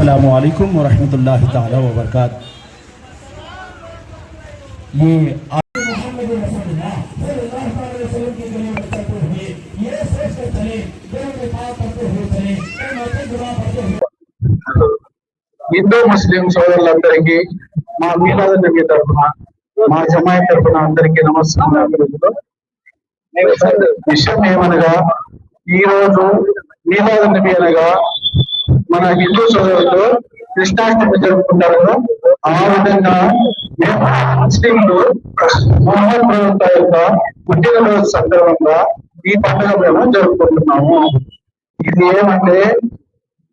अस्सलामु अलैकुम व रहमतुल्लाहि ताला व बरकात। ये హిందూ ముస్లిం సోదరులందరికీ మా మీలాద్ నబీ తరఫున మా జమాయత్ తరఫున అందరికీ నమస్కారం. విషయం ఏమనగా ఈ రోజు మీలాద్ నబీ అనగా మన హిందూ సోదరులు కృష్ణాష్టమి జరుపుకుంటారు. ఆ విధంగా మేము ముస్లింలు మొహమ్మద్ ప్రవక్త యొక్క పుట్టినరోజు సందర్భంగా ఈ పండుగ మేము జరుపుకుంటున్నాము. ఇది ఏమంటే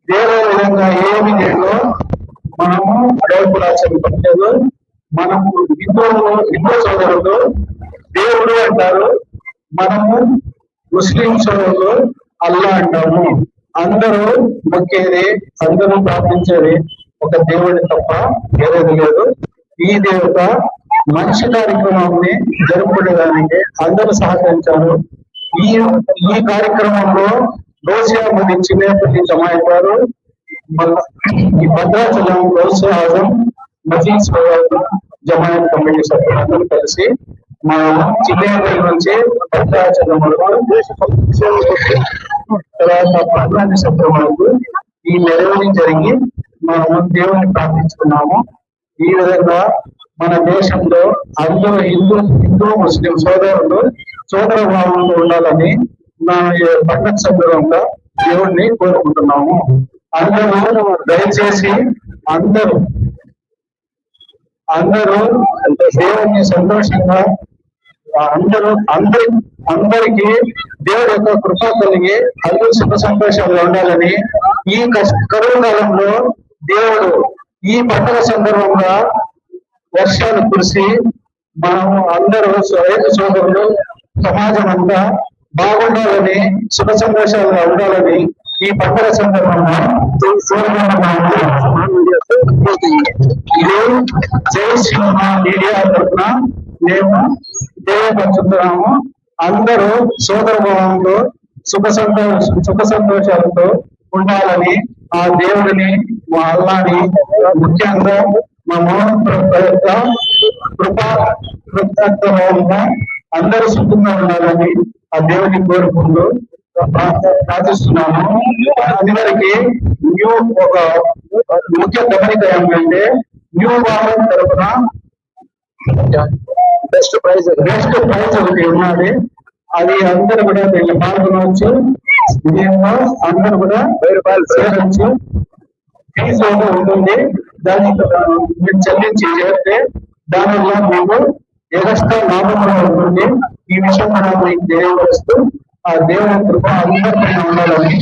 వేరే విధంగా ఏమి లేదు, మనము డబ్బులు ఆచరించలేదు. మనము హిందూ సోదరులు దేవుడు అంటారు, మనము ముస్లిం సోదరులు అల్లా అంటాము. అందరూ మొక్కేది, అందరూ ప్రార్థించేది ఒక దేవుడి తప్ప వేరేది లేదు. ఈ దేవత మంచి కార్యక్రమాన్ని జరుపుకునేదానికి అందరూ సహకరించారు. ఈ కార్యక్రమంలో రోసియా మంది చిన్నపల్లి జమాయత్ వారు, ఈ భద్రాచలం గౌస్ ఆజం మజీద్ జమాయత్ కమిటీ సభ్యులందరూ కలిసి మా చిన్నపల్లి నుంచి భద్రాచలం తర్వాత పద్నాలుగు సభ్యుల వరకు ఈ మెరవని జరిగి మనము దేవుని ప్రార్థించుకున్నాము. ఈ విధంగా మన దేశంలో అందరూ హిందూ ముస్లిం సోదరులు సోదర భావంలో ఉండాలని నా పండగ సందర్భంగా దేవుణ్ణి కోరుకుంటున్నాము. అందరూ దయచేసి అందరూ దేవుణ్ణి సంతోషంగా అందరికీ దేవుడి యొక్క కృప కలిగి అందరూ సుఖ సంతోషంగా ఉండాలని, ఈ కరువు కాలంలో దేవుడు ఈ పండుగ సందర్భంగా వర్షాలు కురిసి మనము అందరూ రైతు సోదరులు సమాజం అంతా బాగుండాలని, సుఖ సంతోషాలుగా ఉండాలని ఈ పండుగ సందర్భంగా ఇది జై శ్రీమా మీడియా తరఫున మేము తెలియపరుచుతున్నాము. అందరూ సోదర భావంతో సుఖ సంతోషాలతో ఉండాలని ఆ దేవుడిని, మా అల్లాని, ముఖ్యంగా మా మోహన్ కృతజ్ఞత అందరూ సుఖంగా ఉండాలని ఆ దేవుని కోరుకుంటూ ప్రార్థిస్తున్నాము. అందరికి ఒక ముఖ్య గమనిక ఏమిటంటే న్యూ భారత్ తరఫున బెస్ట్ ప్రైజ్ ఒకటి ఉన్నది. అది అందరూ కూడా దీన్ని పాల్గొనవచ్చు. దీనిలో అందరూ కూడా 1000 రూపాయలు సేకరించి ఫీజు ఉంటుంది. దాన్ని మీరు చెల్లించి చేస్తే దానివల్ల మీకు ఎగస్ట్రా లాభం కూడా ఉంటుంది. ఈ విషయం కూడా మీకు తెలియపరుస్తూ ఆ దేవుని కృప అందరిపైన ఉండాలని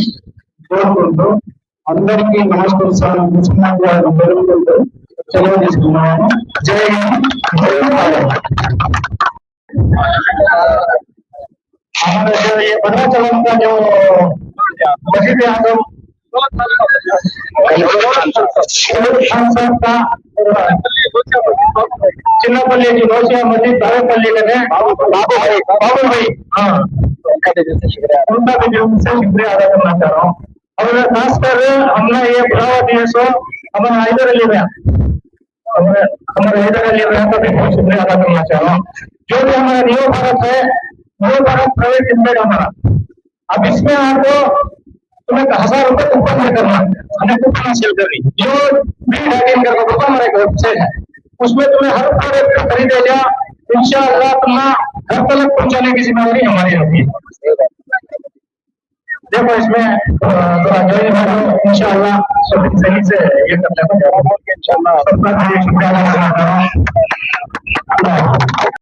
కోరుకుంటూ అందరికీ నమస్కారం జరుగుతుంటూ సెలవు తీసుకున్నాము. జై हमारे ये भद्राचलम का जो मस्जिद आजम चिन्नपल्ली की रोसिया मस्जिद दावेपल्ली का है बाबू भाई, हाँ उनका भी जो उनसे शुक्रिया अदा करना चाह रहा हूँ। और खासकर हमने ये बढ़ावा दिए सो हमारे हैदर अली में का भी बहुत शुक्रिया अदा करना चाह रहा हूँ। जो भी हमारा न्यू भारत है, न्यू भारत प्राइवेट लिमिटेड हमारा, अब इसमें आपको तुम्हें 1000 रुपए कूपन में करना, हमें कूपन हासिल करनी, जो भी डाइटिंग करके कूपन हमारे वेबसाइट है, उसमें तुम्हें हर प्रोडक्ट खरीदे जा इंशाअल्लाह तुम्हें घर तक पहुंचाने की जिम्मेदारी हमारी होगी। देखो इसमें थोड़ा ज्वाइन हो इंशाअल्लाह सब सही से ये करने को इंशाअल्लाह सबका शुक्रिया अदा करना चाहता हूँ।